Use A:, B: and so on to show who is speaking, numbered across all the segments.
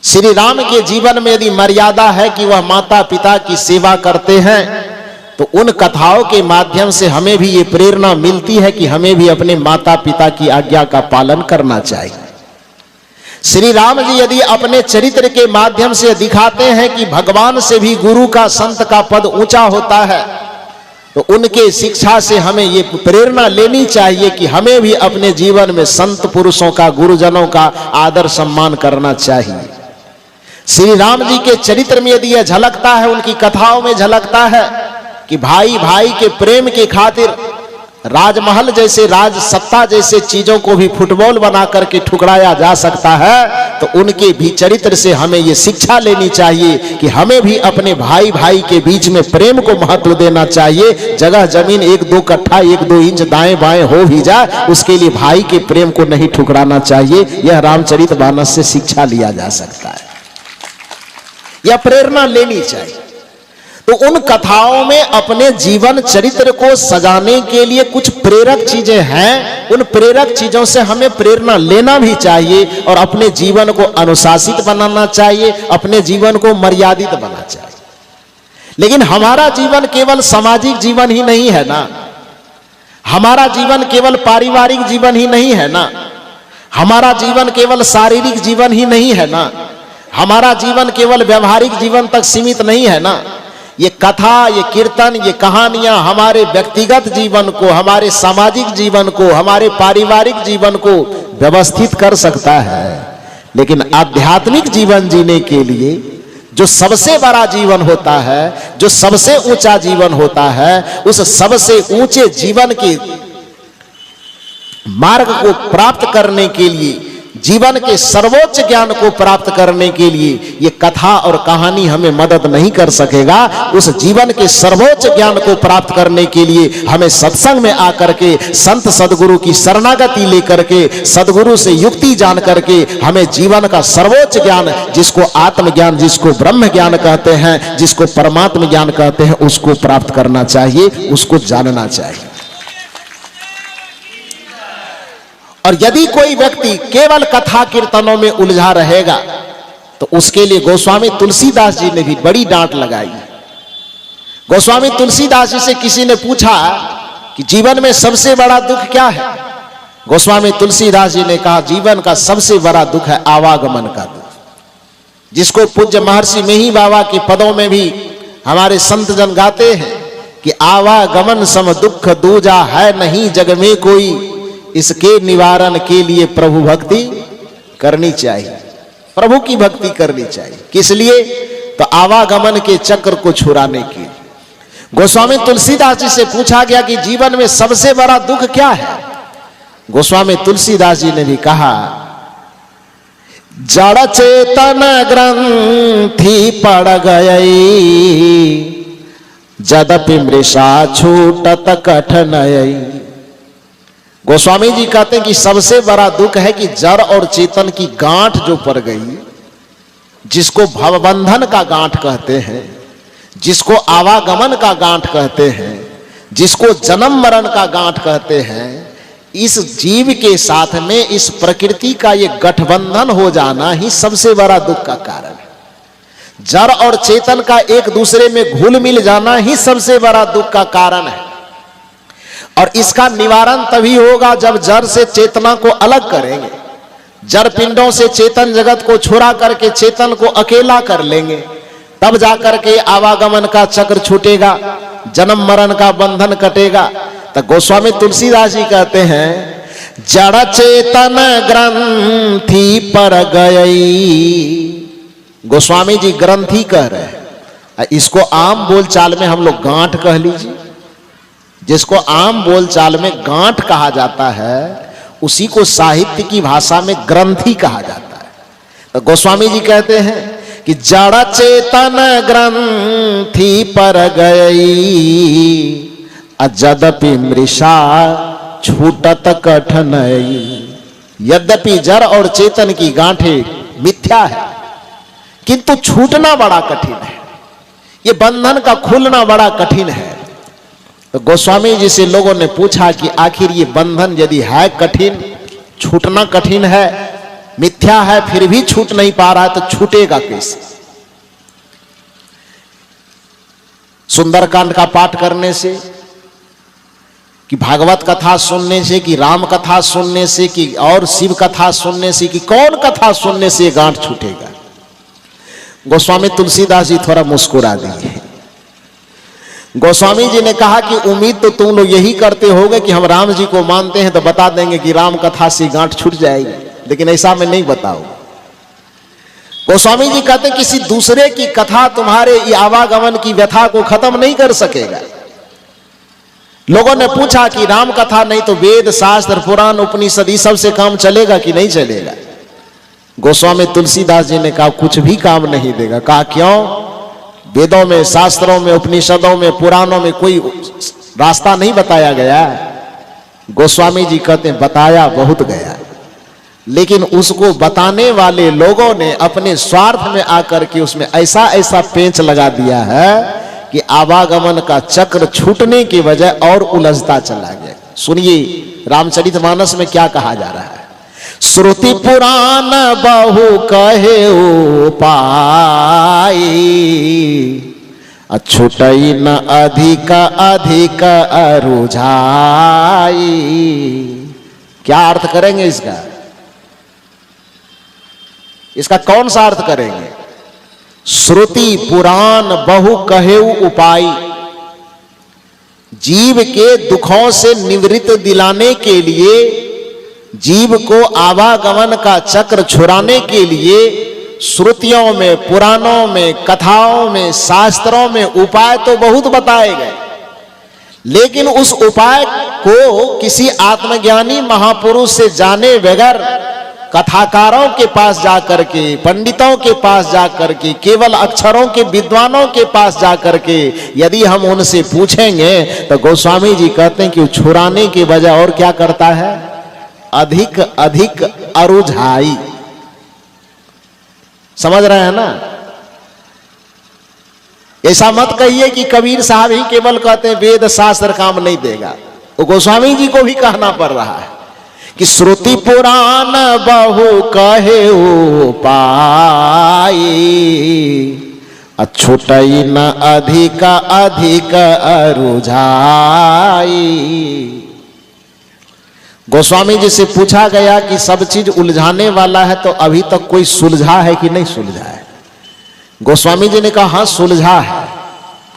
A: श्री राम के जीवन में यदि मर्यादा है कि वह माता पिता की सेवा करते हैं, तो उन कथाओं के माध्यम से हमें भी ये प्रेरणा मिलती है कि हमें भी अपने माता पिता की आज्ञा का पालन करना चाहिए। श्री राम जी यदि अपने चरित्र के माध्यम से दिखाते हैं कि भगवान से भी गुरु का, संत का पद ऊंचा होता है, तो उनके शिक्षा से हमें ये प्रेरणा लेनी चाहिए कि हमें भी अपने जीवन में संत पुरुषों का, गुरुजनों का आदर सम्मान करना चाहिए। श्री राम जी के चरित्र में यदि यह झलकता है, उनकी कथाओं में झलकता है कि भाई भाई के प्रेम के खातिर राजमहल जैसे, राज सत्ता जैसे चीजों को भी फुटबॉल बना करके ठुकराया जा सकता है, तो उनके भी चरित्र से हमें ये शिक्षा लेनी चाहिए कि हमें भी अपने भाई भाई के बीच में प्रेम को महत्व देना चाहिए। जगह जमीन 1-2 कट्ठा 1-2 इंच दाएं बाएं हो भी जाए, उसके लिए भाई के प्रेम को नहीं ठुकराना चाहिए। यह रामचरितमानस से शिक्षा लिया जा सकता है, यह प्रेरणा लेनी चाहिए। तो उन कथाओं में अपने जीवन चरित्र को सजाने के लिए कुछ प्रेरक चीजें हैं, उन प्रेरक चीजों से हमें प्रेरणा लेना भी चाहिए और अपने जीवन को अनुशासित बनाना चाहिए, अपने जीवन को मर्यादित बनाना चाहिए। लेकिन हमारा जीवन केवल सामाजिक जीवन ही नहीं है ना, हमारा जीवन केवल पारिवारिक जीवन ही नहीं है ना, हमारा जीवन केवल शारीरिक जीवन ही नहीं है ना, हमारा जीवन केवल व्यवहारिक जीवन तक सीमित नहीं है ना। ये कथा, ये कीर्तन, ये कहानियां हमारे व्यक्तिगत जीवन को, हमारे सामाजिक जीवन को, हमारे पारिवारिक जीवन को व्यवस्थित कर सकता है। लेकिन आध्यात्मिक जीवन जीने के लिए जो सबसे बड़ा जीवन होता है, जो सबसे ऊंचा जीवन होता है, उस सबसे ऊंचे जीवन के मार्ग को प्राप्त करने के लिए, जीवन के सर्वोच्च ज्ञान को प्राप्त करने के लिए ये कथा और कहानी हमें मदद नहीं कर सकेगा। उस जीवन के सर्वोच्च ज्ञान को प्राप्त करने के लिए हमें सत्संग में आकर के संत सदगुरु की शरणागति लेकर के, सदगुरु से युक्ति जान करके हमें जीवन का सर्वोच्च ज्ञान, जिसको आत्मज्ञान, जिसको ब्रह्म ज्ञान कहते हैं, जिसको परमात्म ज्ञान कहते हैं, उसको प्राप्त करना चाहिए, उसको जानना चाहिए। और यदि कोई व्यक्ति केवल कथा कीर्तनों में उलझा रहेगा, तो उसके लिए गोस्वामी तुलसीदास जी ने भी बड़ी डांट लगाई। गोस्वामी तुलसीदास जी से किसी ने पूछा कि जीवन में सबसे बड़ा दुख क्या है? गोस्वामी तुलसीदास जी ने कहा, जीवन का सबसे बड़ा दुख है आवागमन का दुख, जिसको पूज्य महर्षि मेही बाबा के पदों में भी हमारे संत जन गाते हैं कि आवागमन सम दुख दूजा है नहीं जग में कोई, इसके निवारण के लिए प्रभु भक्ति करनी चाहिए, प्रभु की भक्ति करनी चाहिए। किस लिए? तो आवागमन के चक्र को छुड़ाने के लिए। गोस्वामी तुलसीदास जी से पूछा गया कि जीवन में सबसे बड़ा दुख क्या है? गोस्वामी तुलसीदास जी ने भी कहा, जड़ चेतन ग्रंथि पड़ गई, जदपि मृषा छूटत कठिनाई। गोस्वामी जी कहते हैं कि सबसे बड़ा दुख है कि जड़ और चेतन की गांठ जो पड़ गई, जिसको भवबंधन का गांठ कहते हैं, जिसको आवागमन का गांठ कहते हैं, जिसको जन्म मरण का गांठ कहते हैं, इस जीव के साथ में इस प्रकृति का ये गठबंधन हो जाना ही सबसे बड़ा दुख का कारण है। जड़ और चेतन का एक दूसरे में घुल मिल जाना ही सबसे बड़ा दुख का कारण है। और इसका निवारण तभी होगा जब जड़ से चेतना को अलग करेंगे, जड़ पिंडों से चेतन जगत को छुड़ा करके चेतन को अकेला कर लेंगे, तब जाकर के आवागमन का चक्र छूटेगा, जन्म मरण का बंधन कटेगा। तो गोस्वामी तुलसीदास जी कहते हैं, जड़ चेतन ग्रंथि पड़ गई। गोस्वामी जी ग्रंथि कह रहे हैं, इसको आम बोलचाल में हम लोग गांठ कह लीजिए, जिसको आम बोलचाल में गांठ कहा जाता है, उसी को साहित्य की भाषा में ग्रंथि कहा जाता है। तो गोस्वामी जी कहते हैं कि जड़ चेतन ग्रंथि पड़ गई, अजदपि मृषा छूटत कठिनाई। यद्यपि जड़ और चेतन की गांठें मिथ्या है, किंतु छूटना बड़ा कठिन है, ये बंधन का खुलना बड़ा कठिन है। तो गोस्वामी जी से लोगों ने पूछा कि आखिर ये बंधन यदि है कठिन, छूटना कठिन है, मिथ्या है फिर भी छूट नहीं पा रहा है तो छूटेगा कैसे? सुंदरकांड का पाठ करने से, कि भागवत कथा सुनने से, कि राम कथा सुनने से, कि और शिव कथा सुनने से, कि कौन कथा सुनने से ये गांठ छूटेगा? गोस्वामी तुलसीदास जी थोड़ा मुस्कुरा दिए। गोस्वामी जी ने कहा कि उम्मीद तो तुम लोग यही करते होगे कि हम राम जी को मानते हैं तो बता देंगे कि राम कथा से गांठ छूट जाएगी, लेकिन ऐसा मैं नहीं बताऊंगा। गोस्वामी जी कहते हैं किसी दूसरे की कथा तुम्हारे आवागमन की व्यथा को खत्म नहीं कर सकेगा। लोगों ने पूछा कि राम कथा नहीं तो वेद शास्त्र पुराण उपनिषद इस सब से काम चलेगा कि नहीं चलेगा? गोस्वामी तुलसीदास जी ने कहा कुछ भी काम नहीं देगा। कहा क्यों? वेदों में, शास्त्रों में, उपनिषदों में, पुराणों में कोई रास्ता नहीं बताया गया। गोस्वामी जी कहते हैं बताया बहुत गया, लेकिन उसको बताने वाले लोगों ने अपने स्वार्थ में आकर के उसमें ऐसा ऐसा पेंच लगा दिया है कि आवागमन का चक्र छूटने की वजह और उलझता चला गया। सुनिए रामचरितमानस में क्या कहा जा रहा है। श्रुति पुराण बहु कहे पाई, छुटई न अधिक अधिक अरुझाई। क्या अर्थ करेंगे इसका? इसका कौन सा अर्थ करेंगे? श्रुति पुराण बहु कहे उपाय, जीव के दुखों से निवृत्त दिलाने के लिए, जीव को आवागमन का चक्र छुड़ाने के लिए श्रुतियों में, पुराणों में, कथाओं में, शास्त्रों में उपाय तो बहुत बताए गए, लेकिन उस उपाय को किसी आत्मज्ञानी महापुरुष से जाने बगैर, कथाकारों के पास जाकर के, पंडितों के पास जाकर के, केवल अक्षरों के विद्वानों के पास जाकर के यदि हम उनसे पूछेंगे तो गोस्वामी जी कहते हैं कि छुड़ाने के बजाय और क्या करता है? अधिक अधिक अरुझाई। समझ रहे हैं ना? ऐसा मत कहिए कि कबीर साहब ही केवल कहते हैं वेद शास्त्र काम नहीं देगा। वो गोस्वामी जी को भी कहना पड़ रहा है कि श्रुति पुराण बहु कहे पाई, छुटई न अधिक अधिक अरुझाई। गोस्वामी जी से पूछा गया कि सब चीज उलझाने वाला है तो अभी तक कोई सुलझा है कि नहीं सुलझा है? गोस्वामी जी ने कहा हाँ सुलझा है।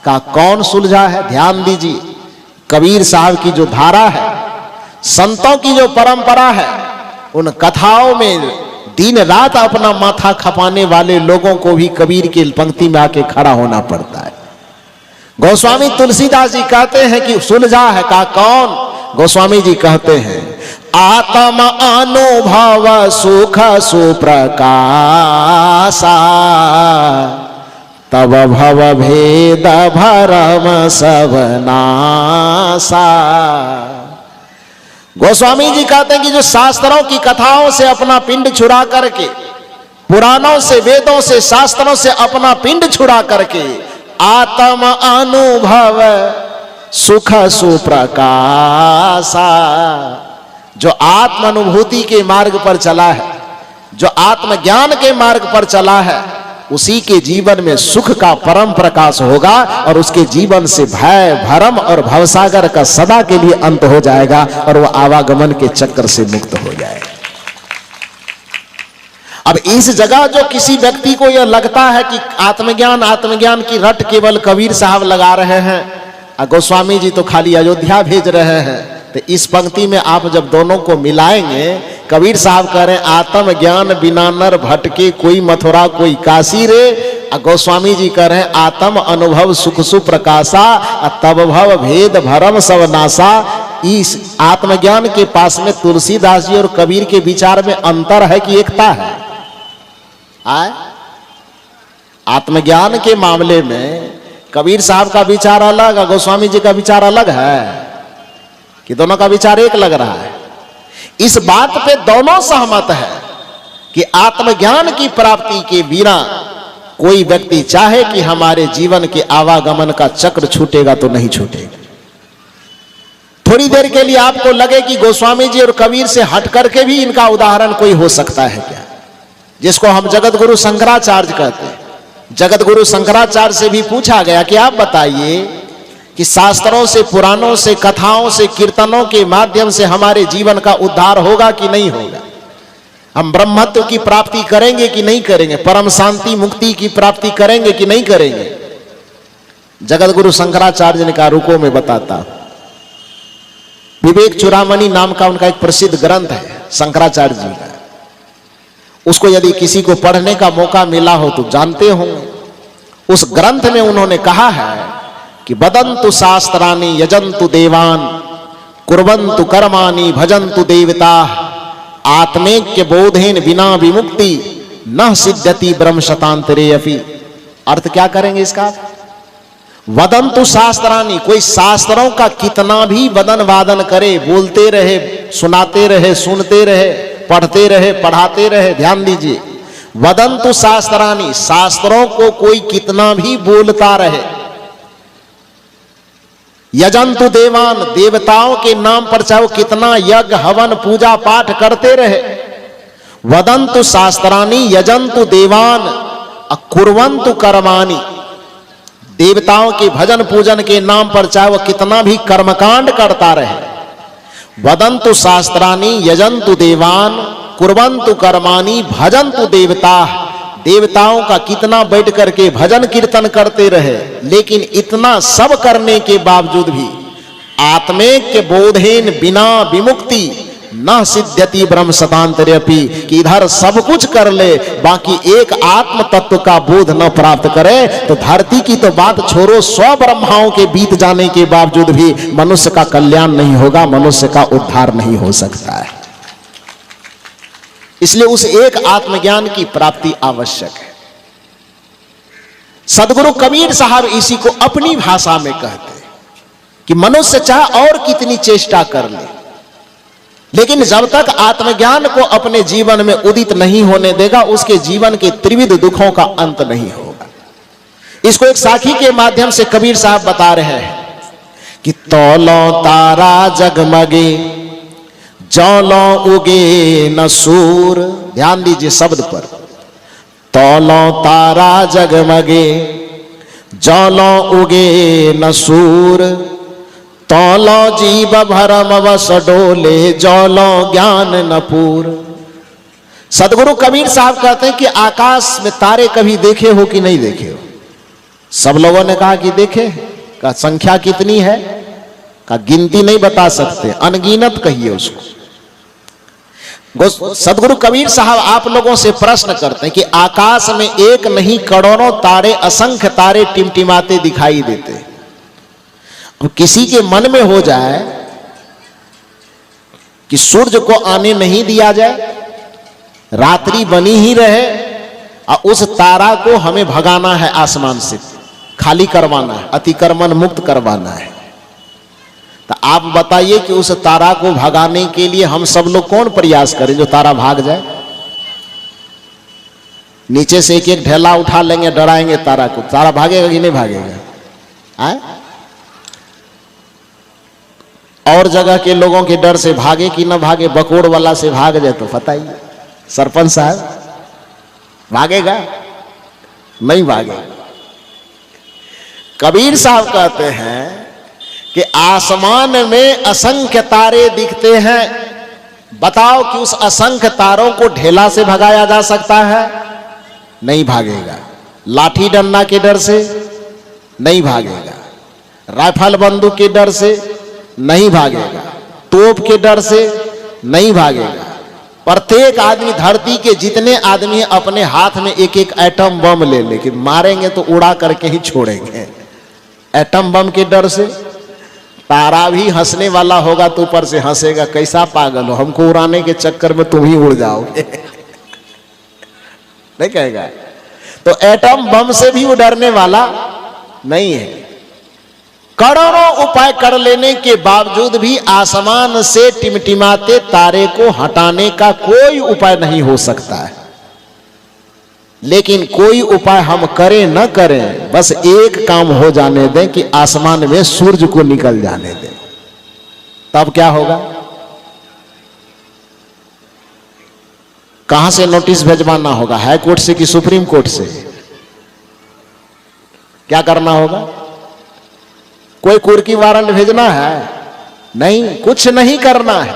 A: कहा कौन सुलझा है? ध्यान दीजिए, कबीर साहब की जो धारा है, संतों की जो परंपरा है, उन कथाओं में दिन रात अपना माथा खपाने वाले लोगों को भी कबीर की पंक्ति में आके खड़ा होना पड़ता है। गोस्वामी तुलसीदास जी कहते हैं कि सुलझा है। कहा कौन? गोस्वामी जी कहते हैं आत्म अनुभव सुख सुप्रकाशा, तब भव भेद भरम सब नासा। गोस्वामी जी कहते हैं कि जो शास्त्रों की कथाओं से अपना पिंड छुड़ा करके, पुराणों से, वेदों से, शास्त्रों से अपना पिंड छुड़ा करके आत्म अनुभव सुख सुप्रकाशा, जो आत्म अनुभूति के मार्ग पर चला है, जो आत्मज्ञान के मार्ग पर चला है, उसी के जीवन में सुख का परम प्रकाश होगा और उसके जीवन से भय, भरम और भवसागर का सदा के लिए अंत हो जाएगा और वह आवागमन के चक्कर से मुक्त हो जाएगा। अब इस जगह जो किसी व्यक्ति को यह लगता है कि आत्मज्ञान, आत्मज्ञान की रट केवल कबीर साहब लगा रहे हैं, गोस्वामी जी तो खाली अयोध्या भेज रहे हैं, तो इस पंक्ति में आप जब दोनों को मिलाएंगे, कबीर साहब कह रहे हैं आत्म ज्ञान बिना नर भटके, कोई मथुरा कोई काशी रे, गोस्वामी जी कह रहे हैं आत्म अनुभव सुख सुप्रकाशा, तब भव भेद भरम सब नासा। इस आत्मज्ञान के पास में तुलसीदास जी और कबीर के विचार में अंतर है कि एकता है? आत्मज्ञान के मामले में कबीर साहब का विचार अलग और गोस्वामी जी का विचार अलग है कि दोनों का विचार एक लग रहा है। इस बात पे दोनों सहमत है कि आत्मज्ञान की प्राप्ति के बिना कोई व्यक्ति चाहे कि हमारे जीवन के आवागमन का चक्र छूटेगा तो नहीं छूटेगा। थोड़ी देर के लिए आपको लगे कि गोस्वामी जी और कबीर से हट करके भी इनका उदाहरण कोई हो सकता है क्या? जिसको हम जगत गुरु शंकराचार्य कहते हैं। जगत गुरु शंकराचार्य से भी पूछा गया कि आप बताइए कि शास्त्रों से, पुराणों से, कथाओं से, कीर्तनों के माध्यम से हमारे जीवन का उद्धार होगा कि नहीं होगा? हम ब्रह्मत्व की प्राप्ति करेंगे कि नहीं करेंगे? परम शांति मुक्ति की प्राप्ति करेंगे कि नहीं करेंगे? जगत गुरु शंकराचार्य ने कहा रुको मैं बताता। विवेक चूड़ामणि नाम का उनका एक प्रसिद्ध ग्रंथ है शंकराचार्य जी का। उसको यदि किसी को पढ़ने का मौका मिला हो तो जानते होंगे। उस ग्रंथ में उन्होंने कहा है कि वदन्तु शास्त्राणि यजन्तु देवान कुर्वन्तु कर्माणि भजन्तु देवता आत्मैक्य बोधेन विना विमुक्ति न सिद्ध्यति ब्रह्म शतांतरे अपि। अर्थ क्या करेंगे इसका? वदन्तु शास्त्राणि, कोई शास्त्रों का कितना भी वदन वादन करे, बोलते रहे, सुनाते रहे, सुनते रहे, पढ़ते रहे, पढ़ाते रहे, ध्यान दीजिए, वदन्तु शास्त्राणि, शास्त्रों को कोई कितना भी बोलता रहे, यजन्तु देवान, देवताओं के नाम पर चाहे वो कितना यज्ञ हवन पूजा पाठ करते रहे, वदन्तु शास्त्राणि यजन्तु देवान अकुर्वन्तु कर्माणि, देवताओं के भजन पूजन के नाम पर चाहे वो कितना भी कर्मकांड करता रहे, वदन्तु शास्त्राणि यजन्तु देवान कुर्वन्तु कर्माणि भजन्तु देवता, देवताओं का कितना बैठ करके भजन कीर्तन करते रहे, लेकिन इतना सब करने के बावजूद भी आत्मैक्य बोधेन बिना विमुक्ति न सिद्ध्यति ब्रह्म शतांतरे अपि, कि इधर सब कुछ कर ले बाकी एक आत्म तत्व का बोध न प्राप्त करे तो धरती की तो बात छोड़ो, 100 ब्रह्माओं के बीत जाने के बावजूद भी मनुष्य का कल्याण नहीं होगा, मनुष्य का उद्धार नहीं हो सकता है। इसलिए उस एक आत्मज्ञान की प्राप्ति आवश्यक है। सदगुरु कबीर साहब इसी को अपनी भाषा में कहते हैं कि मनुष्य चाहे और कितनी चेष्टा कर ले, लेकिन जब तक आत्मज्ञान को अपने जीवन में उदित नहीं होने देगा उसके जीवन के त्रिविध दुखों का अंत नहीं होगा। इसको एक साखी के माध्यम से कबीर साहब बता रहे हैं कि तौलो तारा जगमगे जौलो उगे न सूर। ध्यान दीजिए शब्द पर, तौलो तारा जगमगे जौलो उगे न सूर, तौलो जीव भरम वस डोले जौलो ज्ञान न पूर। सदगुरु कबीर साहब कहते हैं कि आकाश में तारे कभी देखे हो कि नहीं देखे हो? सब लोगों ने कहा कि देखे। का संख्या कितनी है? का गिनती नहीं बता सकते, अनगिनत कहिए उसको। सदगुरु कबीर साहब आप लोगों से प्रश्न करते हैं कि आकाश में एक नहीं करोड़ों तारे, असंख्य तारे टिमटिमाते दिखाई देते हैं। अब किसी के मन में हो जाए कि सूर्य को आने नहीं दिया जाए, रात्रि बनी ही रहे और उस तारा को हमें भगाना है, आसमान से खाली करवाना है, अतिक्रमण मुक्त करवाना है, तो आप बताइए कि उस तारा को भगाने के लिए हम सब लोग कौन प्रयास करें जो तारा भाग जाए? नीचे से एक एक ढेला उठा लेंगे, डराएंगे तारा को, तारा भागेगा कि नहीं भागेगा? आए? और जगह के लोगों के डर से भागे कि ना भागे, बकोड़ वाला से भाग जाए तो बताइए सरपंच साहब, भागेगा? नहीं भागेगा। कबीर साहब कहते हैं कि आसमान में असंख्य तारे दिखते हैं, बताओ कि उस असंख्य तारों को ढेला से भगाया जा सकता है? नहीं भागेगा। लाठी डंडा के डर से नहीं भागेगा, राइफल बंदूक के डर से नहीं भागेगा, तोप के डर से नहीं भागेगा। प्रत्येक आदमी, धरती के जितने आदमी अपने हाथ में एक एक एटम बम ले, लेकिन मारेंगे तो उड़ा करके ही छोड़ेंगे। एटम बम के डर से तारा भी हंसने वाला होगा तो ऊपर से हंसेगा, कैसा पागल हो, हमको उड़ाने के चक्कर में तुम ही उड़ जाओगे नहीं कहेगा। तो एटम बम से भी वो डरने वाला नहीं है। करोड़ों उपाय कर लेने के बावजूद भी आसमान से टिमटिमाते तारे को हटाने का कोई उपाय नहीं हो सकता है। लेकिन कोई उपाय हम करें न करें, बस एक काम हो जाने दें कि आसमान में सूरज को निकल जाने दें, तब क्या होगा? कहां से नोटिस भेजवाना होगा? हाई कोर्ट से कि सुप्रीम कोर्ट से? क्या करना होगा? कोई कुर्की वारंट भेजना है? नहीं, कुछ नहीं करना है,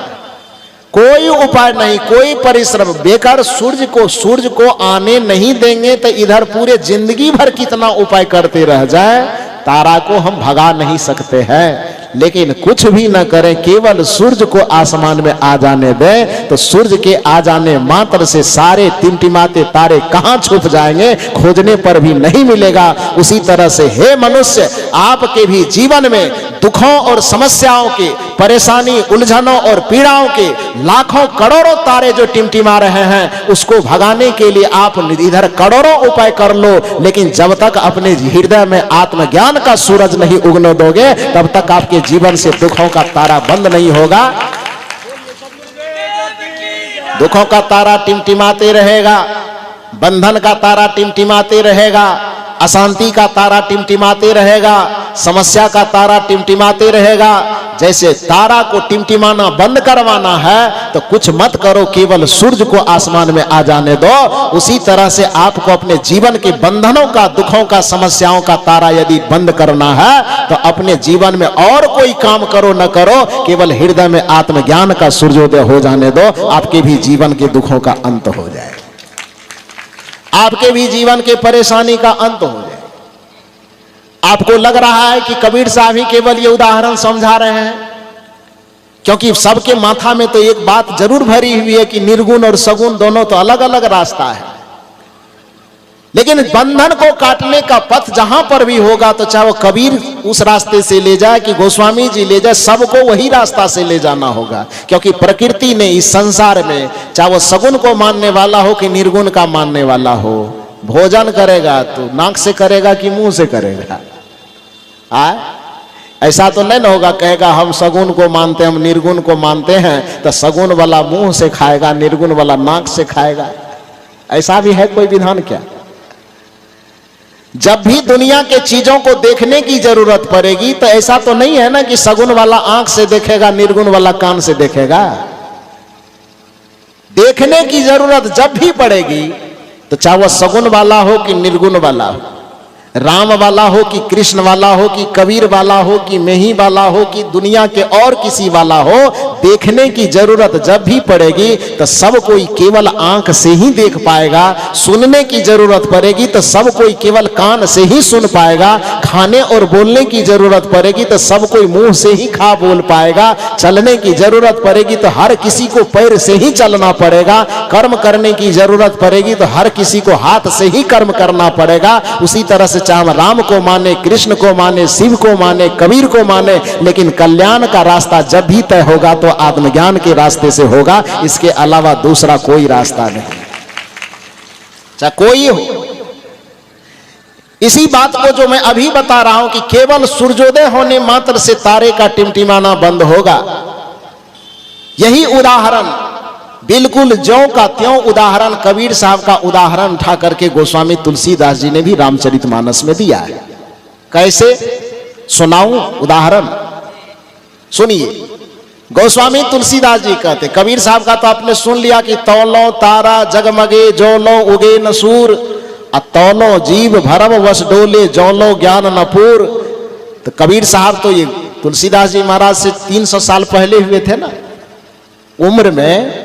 A: कोई उपाय नहीं, कोई परिश्रम बेकार। सूरज को आने नहीं देंगे तो इधर पूरे जिंदगी भर कितना उपाय करते रह जाए, तारा को हम भगा नहीं सकते हैं। लेकिन कुछ भी न करें, केवल सूरज को आसमान में आ जाने दें, तो सूरज के आ जाने मात्र से सारे टिमटिमाते तारे कहां छुप जाएंगे, खोजने पर भी नहीं मिलेगा। उसी तरह से हे मनुष्य, आपके भी जीवन में दुखों और समस्याओं के, परेशानी, उलझनों और पीड़ाओं के लाखों करोड़ों तारे जो टिमटिमा रहे हैं, उसको भगाने के लिए आप इधर करोड़ों उपाय कर लो, लेकिन जब तक अपने हृदय में आत्मज्ञान का सूरज नहीं उगने दोगे, तब तक आपके जीवन से दुखों का तारा बंद नहीं होगा। दुखों का तारा टिमटिमाते रहेगा, बंधन का तारा टिमटिमाते रहेगा, अशांति का तारा टिमटिमाते रहेगा, समस्या का तारा टिमटिमाते रहेगा। जैसे तारा को टिमटिमाना बंद करवाना है तो कुछ मत करो, केवल सूरज को आसमान में आ जाने दो। उसी तरह से आपको अपने जीवन के बंधनों का, दुखों का, समस्याओं का तारा यदि बंद करना है तो अपने जीवन में और कोई काम करो न करो, केवल हृदय में आत्मज्ञान का सूर्योदय हो जाने दो, आपके भी जीवन के दुखों का अंत हो जाए, आपके भी जीवन के परेशानी का अंत हो जाए। आपको लग रहा है कि कबीर साहब ही केवल ये उदाहरण समझा रहे हैं, क्योंकि सबके माथा में तो एक बात जरूर भरी हुई है कि निर्गुण और सगुण दोनों तो अलग अलग रास्ता है। लेकिन बंधन को काटने का पथ जहां पर भी होगा, तो चाहे वो कबीर उस रास्ते से ले जाए कि गोस्वामी जी ले जाए, सबको वही रास्ता से ले जाना होगा। क्योंकि प्रकृति ने इस संसार में, चाहे वो सगुण को मानने वाला हो कि निर्गुण का मानने वाला हो, भोजन करेगा तो नाक से करेगा कि मुंह से करेगा? ऐसा तो नहीं ना होगा, कहेगा हम सगुण को मानते हैं, हम निर्गुण को मानते हैं, तो सगुण वाला मुंह से खाएगा, निर्गुण वाला नाक से खाएगा। ऐसा भी है कोई विधान क्या? जब भी दुनिया के चीजों को देखने की जरूरत पड़ेगी, तो ऐसा तो नहीं है ना कि सगुण वाला आंख से देखेगा, निर्गुण वाला कान से देखेगा। देखने की जरूरत जब भी पड़ेगी, तो चाहे वह सगुण वाला हो कि निर्गुण वाला हो, राम वाला हो कि कृष्ण वाला हो कि कबीर वाला हो कि मेही वाला हो कि दुनिया के और किसी वाला हो, देखने की जरूरत जब भी पड़ेगी तो सब कोई केवल आंख से ही देख पाएगा। सुनने की जरूरत पड़ेगी तो सब कोई केवल कान से ही सुन पाएगा। खाने और बोलने की जरूरत पड़ेगी तो सब कोई मुंह से ही खा बोल पाएगा। चलने की जरूरत पड़ेगी तो हर किसी को पैर से ही चलना पड़ेगा। कर्म करने की जरूरत पड़ेगी तो हर किसी को हाथ से ही कर्म करना पड़ेगा। उसी तरह से चाहे राम को माने, कृष्ण को माने, शिव को माने, कबीर को माने, लेकिन कल्याण का रास्ता जब भी तय होगा तो आत्मज्ञान के रास्ते से होगा। इसके अलावा दूसरा कोई रास्ता नहीं, चाहे कोई हो। इसी बात को जो मैं अभी बता रहा हूं कि केवल सूर्योदय होने मात्र से तारे का टिमटिमाना बंद होगा, यही उदाहरण बिल्कुल ज्यों का त्यों उदाहरण कबीर साहब का उदाहरण उठा करके गोस्वामी तुलसीदास जी ने भी रामचरितमानस में दिया है। कैसे सुनाऊं उदाहरण? सुनिए। गोस्वामी तुलसीदास जी कहते, कबीर साहब का तो आपने सुन लिया कि तौलो तारा जगमगे जोलो उगे नसूर, तौलो जीव भरम वश डोले जोलो ज्ञान नपूर। तो कबीर साहब तो ये तुलसीदास जी महाराज से 300 साल पहले हुए थे ना। उम्र में,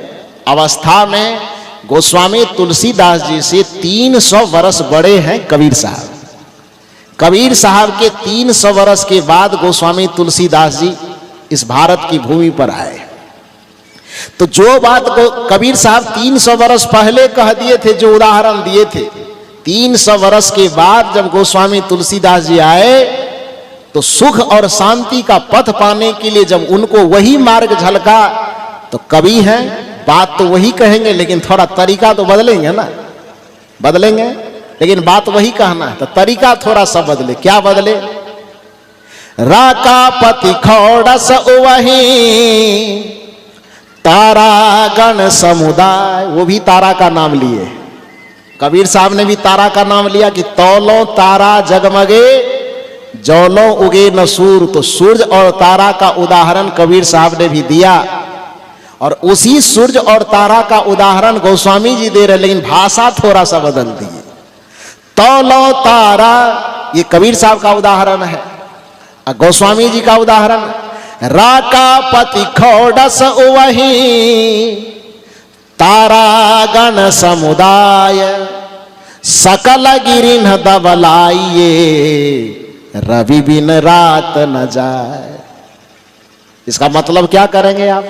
A: अवस्था में गोस्वामी तुलसीदास जी से 300 वर्ष बड़े हैं कबीर साहब। कबीर साहब के 300 वर्ष के बाद गोस्वामी तुलसीदास जी इस भारत की भूमि पर आए। तो जो बात को कबीर साहब 300 वर्ष पहले कह दिए थे, जो उदाहरण दिए थे, 300 वर्ष के बाद जब गोस्वामी तुलसीदास जी आए तो सुख और शांति का पथ पाने के लिए जब उनको वही मार्ग झलका, तो कवि हैं, बात तो वही कहेंगे लेकिन थोड़ा तरीका तो बदलेंगे ना, बदलेंगे, लेकिन बात वही कहना है तो तरीका थोड़ा सा बदले। क्या बदले? राका पति खौड़स वही तारा गण समुदाय, वो भी तारा का नाम लिए। कबीर साहब ने भी तारा का नाम लिया कि तौलो तारा जगमगे जौलो उगे नसूर। तो सूरज और तारा का उदाहरण कबीर साहब ने भी दिया। और उसी सूर्य और तारा का उदाहरण गोस्वामी जी दे रहे, लेकिन भाषा थोड़ा सा बदल दिए। तौलो तारा, ये कबीर साहब का उदाहरण है, और गोस्वामी जी का उदाहरण राका पति खौडस वही तारा गण समुदाय सकल गिरिन दबलाइए रवि बिन रात न जाए। इसका मतलब क्या करेंगे आप?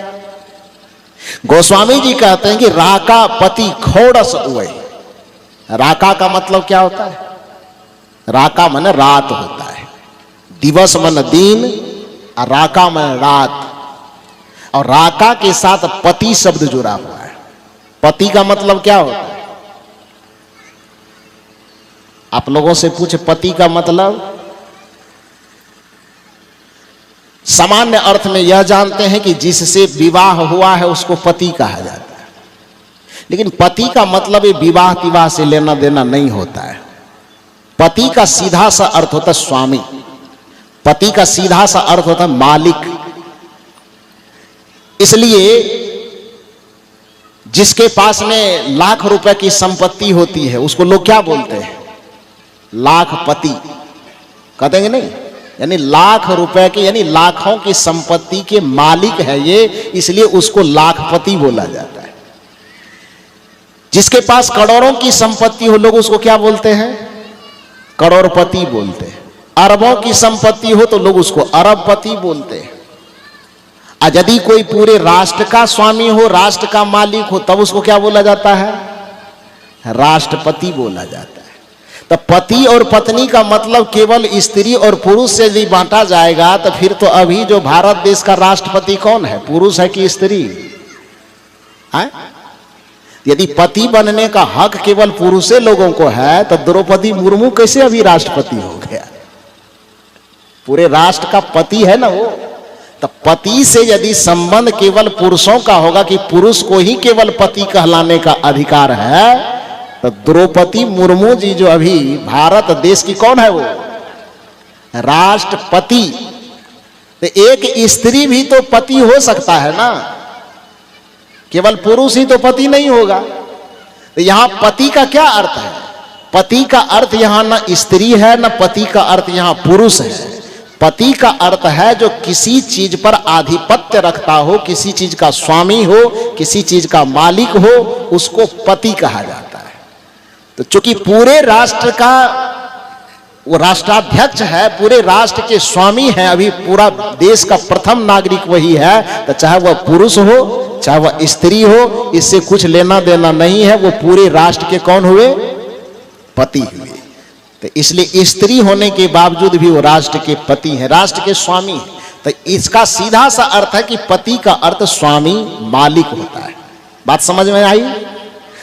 A: गोस्वामी जी कहते हैं कि राका पति खौडस वही। राका का मतलब क्या होता है? राका मन रात होता है, दिवस मन दिन और राका मन रात, और राका के साथ पति शब्द जुड़ा हुआ है। पति का मतलब क्या होता है? आप लोगों से पूछे पति का मतलब? सामान्य अर्थ में यह जानते हैं कि जिससे विवाह हुआ है उसको पति कहा जाता है, लेकिन पति का मतलब ये विवाह तिवाह से लेना देना नहीं होता है। पति का सीधा सा अर्थ होता है स्वामी, पति का सीधा सा अर्थ होता है मालिक। इसलिए जिसके पास में लाख रुपए की संपत्ति होती है उसको लोग क्या बोलते हैं? लाखपति कह देंगे नहीं, यानी लाख रुपए के, यानी लाखों की संपत्ति के मालिक है ये, इसलिए उसको लाखपति बोला जाता है। जिसके पास करोड़ों की संपत्ति हो लोग उसको क्या बोलते हैं? करोड़पति बोलते हैं। अरबों की संपत्ति हो तो लोग उसको अरबपति बोलते हैं। और यदि कोई पूरे राष्ट्र का स्वामी हो, राष्ट्र का मालिक हो, तब उसको क्या बोला जाता है? राष्ट्रपति बोला जाता है। तो पति और पत्नी का मतलब केवल स्त्री और पुरुष से यदि बांटा जाएगा तो फिर तो अभी जो भारत देश का राष्ट्रपति कौन है, पुरुष है कि स्त्री है? यदि पति बनने का हक केवल पुरुषे लोगों को है तो द्रौपदी मुर्मू कैसे अभी राष्ट्रपति हो गया? पूरे राष्ट्र का पति है ना वो। तो पति से यदि संबंध केवल पुरुषों का होगा कि पुरुष को ही केवल पति कहलाने का अधिकार है, तो द्रौपदी मुर्मू जी जो अभी भारत देश की कौन है? वो राष्ट्रपति। तो एक स्त्री भी तो पति हो सकता है ना, केवल पुरुष ही तो पति नहीं होगा। तो यहां पति का क्या अर्थ है? पति का अर्थ यहां ना स्त्री है ना पति का अर्थ यहां पुरुष है। पति का अर्थ है जो किसी चीज पर आधिपत्य रखता हो, किसी चीज का स्वामी हो, किसी चीज का मालिक हो, उसको पति कहा जाता है। तो चूंकि पूरे राष्ट्र का वो राष्ट्राध्यक्ष है, पूरे राष्ट्र के स्वामी है, अभी पूरा देश का प्रथम नागरिक वही है, तो चाहे वह पुरुष हो चाहे वह स्त्री हो, इससे कुछ लेना देना नहीं है। वो पूरे राष्ट्र के कौन हुए? पति हुए। तो इसलिए स्त्री होने के बावजूद भी वो राष्ट्र के पति हैं, राष्ट्र के स्वामी हैं। तो इसका सीधा सा अर्थ है कि पति का अर्थ स्वामी मालिक होता है। बात समझ में आई?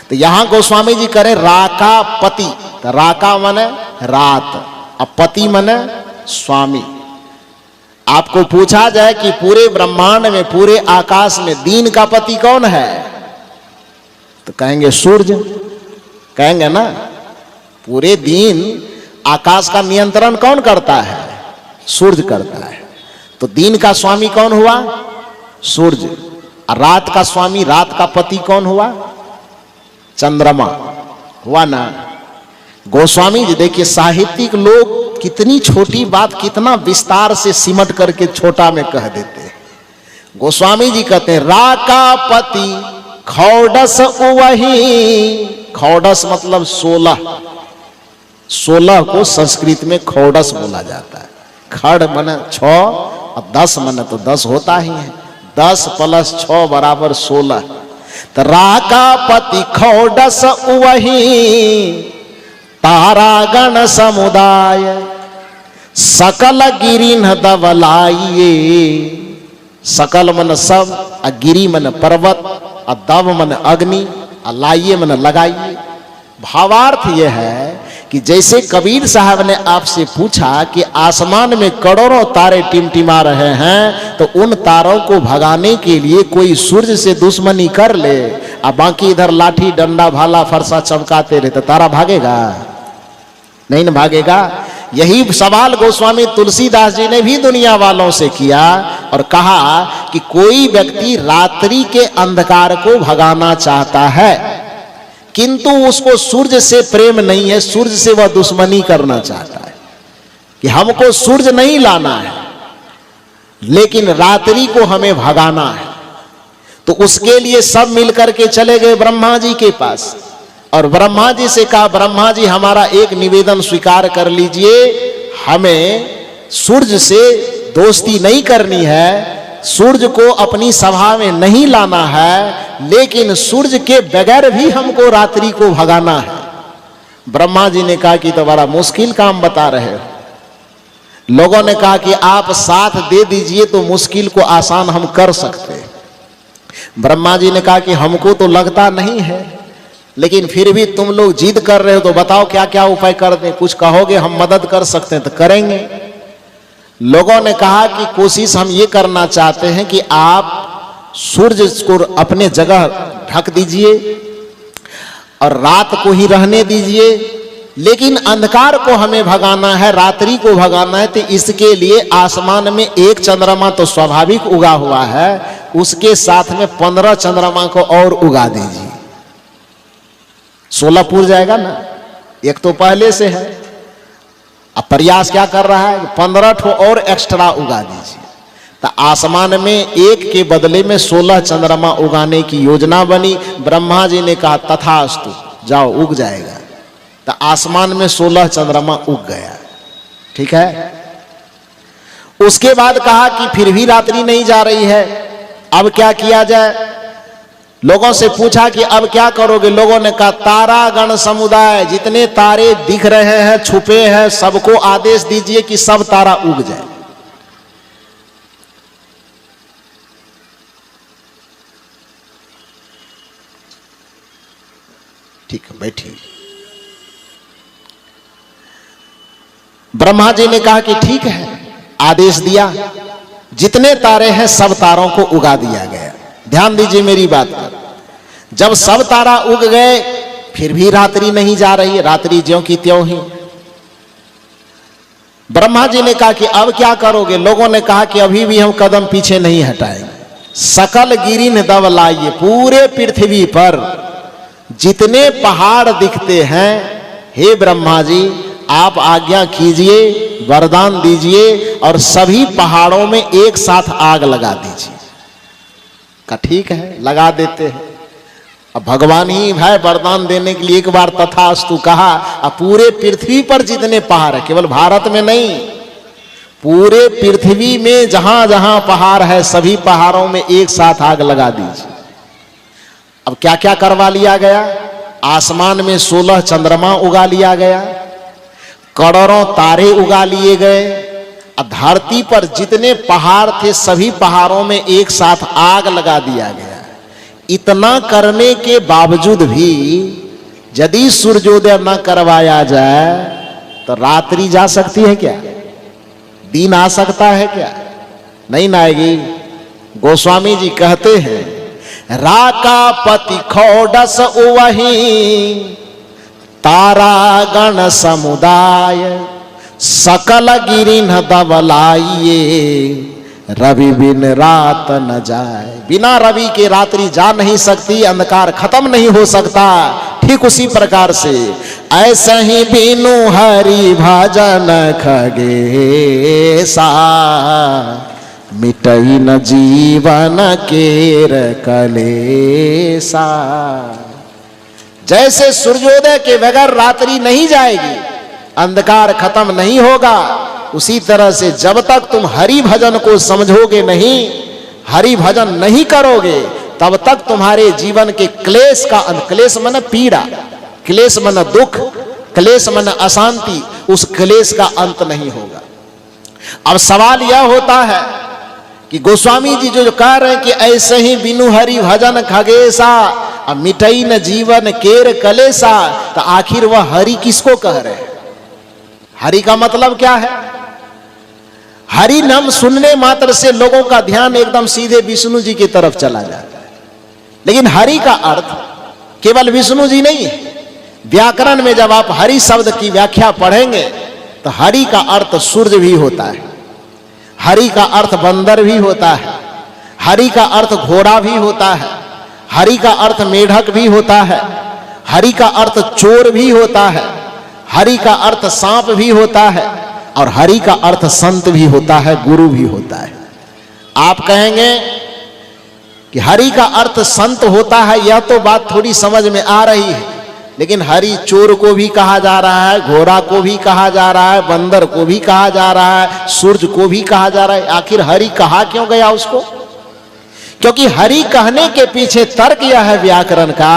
A: तो यहां गोस्वामी जी करें राका पति, तो राका माने रात, अब पति माने स्वामी। आपको पूछा जाए कि पूरे ब्रह्मांड में, पूरे आकाश में दिन का पति कौन है, तो कहेंगे सूर्य, कहेंगे ना। पूरे दिन आकाश का नियंत्रण कौन करता है? सूर्य करता है। तो दिन का स्वामी कौन हुआ? सूर्य। और रात का स्वामी, रात का पति कौन हुआ? चंद्रमा हुआ ना। गोस्वामी जी देखिए, साहित्यिक लोग कितनी छोटी बात कितना विस्तार से सिमट करके छोटा में कह देते हैं। गोस्वामी जी कहते हैं राका पति खौडस वही। खौडस मतलब 16, 16 को संस्कृत में खौडस बोला जाता है। खड़ मन 6 और 10 मन तो 10 होता ही है, 10 + 6 = 16। तो राका पति खौडस वही तारागण समुदाय सकल गिरिन दबलाइए। सकल मन सब, और गिरी मन पर्वत, और दब मन अग्नि, और लाइए मन लगाइए। भावार्थ यह है कि जैसे कबीर साहब ने आपसे पूछा कि आसमान में करोड़ों तारे टिमटिमा रहे हैं, तो उन तारों को भगाने के लिए कोई सूर्य से दुश्मनी कर ले और बाकी इधर लाठी डंडा भाला फरसा चमकाते रहे, तो तारा भागेगा? नहीं न भागेगा। यही सवाल गोस्वामी तुलसीदास जी ने भी दुनिया वालों से किया, और कहा कि कोई व्यक्ति रात्रि के अंधकार को भगाना चाहता है, किंतु उसको सूर्य से प्रेम नहीं है, सूर्य से वह दुश्मनी करना चाहता है कि हमको सूर्य नहीं लाना है, लेकिन रात्रि को हमें भगाना है। तो उसके लिए सब मिलकर के चले गए ब्रह्मा जी के पास और ब्रह्मा जी से कहा, ब्रह्मा जी हमारा एक निवेदन स्वीकार कर लीजिए, हमें सूर्य से दोस्ती नहीं करनी है, सूर्य को अपनी सभा में नहीं लाना है, लेकिन सूर्य के बगैर भी हमको रात्रि को भगाना है। ब्रह्मा जी ने कहा कि तो बड़ा मुश्किल काम बता रहे हो। लोगों ने कहा कि आप साथ दे दीजिए तो मुश्किल को आसान हम कर सकते हैं। ब्रह्मा जी ने कहा कि हमको तो लगता नहीं है, लेकिन फिर भी तुम लोग जिद कर रहे हो तो बताओ क्या क्या उपाय कर दें, कुछ कहोगे हम मदद कर सकते हैं तो करेंगे। लोगों ने कहा कि कोशिश हम ये करना चाहते हैं कि आप सूर्य को अपने जगह ढक दीजिए और रात को ही रहने दीजिए, लेकिन अंधकार को हमें भगाना है, रात्रि को भगाना है। तो इसके लिए आसमान में एक चंद्रमा तो स्वाभाविक उगा हुआ है, उसके साथ में 15 चंद्रमा को और उगा दीजिए, 16 पूर जाएगा ना। एक तो पहले से है, अब प्रयास क्या कर रहा है, 15 ठो और एक्स्ट्रा उगा दीजिए। तो आसमान में एक के बदले में 16 चंद्रमा उगाने की योजना बनी। ब्रह्मा जी ने कहा तथास्तु, जाओ उग जाएगा। तो आसमान में 16 चंद्रमा उग गया, ठीक है। उसके बाद कहा कि फिर भी रात्रि नहीं जा रही है, अब क्या किया जाए। लोगों से पूछा कि अब क्या करोगे। लोगों ने कहा तारागण समुदाय, जितने तारे दिख रहे हैं छुपे हैं, सबको आदेश दीजिए कि सब तारा उग जाए। ठीक है, बैठिए। ब्रह्मा जी ने कहा कि ठीक है, आदेश दिया, जितने तारे हैं सब तारों को उगा दिया गया। ध्यान दीजिए मेरी बात पर। जब सब तारा उग गए फिर भी रात्रि नहीं जा रही, रात्रि ज्यों की त्यों ही। ब्रह्मा जी ने कहा कि अब क्या करोगे। लोगों ने कहा कि अभी भी हम कदम पीछे नहीं हटाएंगे। सकल गिरिन दब लाइए, पूरे पृथ्वी पर जितने पहाड़ दिखते हैं, हे ब्रह्मा जी आप आज्ञा कीजिए, वरदान दीजिए और सभी पहाड़ों में एक साथ आग लगा दीजिए। का ठीक है, लगा देते हैं। अब भगवान ही है वरदान देने के लिए। एक बार तथास्तु कहा, अब पूरे पृथ्वी पर जितने पहाड़ है, केवल भारत में नहीं, पूरे पृथ्वी में जहां जहां पहाड़ है सभी पहाड़ों में एक साथ आग लगा दीजिए। अब क्या क्या करवा लिया गया। आसमान में 16 चंद्रमा उगा लिया गया, करोड़ों तारे उगा लिए गए, धरती पर जितने पहाड़ थे सभी पहाड़ों में एक साथ आग लगा दिया गया। इतना करने के बावजूद भी यदि सूर्योदय न करवाया जाए तो रात्रि जा सकती है क्या, दिन आ सकता है क्या, नहीं ना आएगी। गोस्वामी जी कहते हैं, राका पति खोडस वही तारागण समुदाय, सकल गिरिन दबलाइए, रवि बिन रात न जाए। बिना रवि के रात्रि जा नहीं सकती, अंधकार खत्म नहीं हो सकता। ठीक उसी प्रकार से ऐसे ही बिनु हरि भजन खगेसा, मिटई न जीवन केर कलेसा। जैसे सूर्योदय के बगैर रात्रि नहीं जाएगी, अंधकार खत्म नहीं होगा, उसी तरह से जब तक तुम हरि भजन को समझोगे नहीं, हरि भजन नहीं करोगे, तब तक तुम्हारे जीवन के क्लेश का अंत, क्लेश मन पीड़ा, क्लेश मन दुख, क्लेश मन अशांति, उस क्लेश का अंत नहीं होगा। अब सवाल यह होता है कि गोस्वामी जी जो कह रहे हैं कि ऐसे ही बिनु हरि भजन खगेसा, अब मिटई न जीवन केर कलेसा, तो आखिर वह हरि किसको कह रहे हैं। हरि का मतलब क्या है। हरि नाम सुनने मात्र से लोगों का ध्यान एकदम सीधे विष्णु जी की तरफ चला जाता है, लेकिन हरि का अर्थ केवल विष्णु जी नहीं है। व्याकरण में जब आप हरि शब्द की व्याख्या पढ़ेंगे तो हरि का अर्थ सूर्य भी होता है, हरि का अर्थ बंदर भी होता है, हरि का अर्थ घोड़ा भी होता है, हरि का अर्थ मेढक भी होता है, हरि का अर्थ चोर भी होता है, हरि का अर्थ सांप भी होता है, और हरि का अर्थ संत भी होता है, गुरु भी होता है। आप कहेंगे कि हरि का अर्थ संत होता है, यह तो बात थोड़ी समझ में आ रही है, लेकिन हरि चोर को भी कहा जा रहा है, घोड़ा को भी कहा जा रहा है, बंदर को भी कहा जा रहा है, सूरज को भी कहा जा रहा है। आखिर हरि कहा क्यों गया उसको? क्योंकि हरि कहने के पीछे तर्क यह है व्याकरण का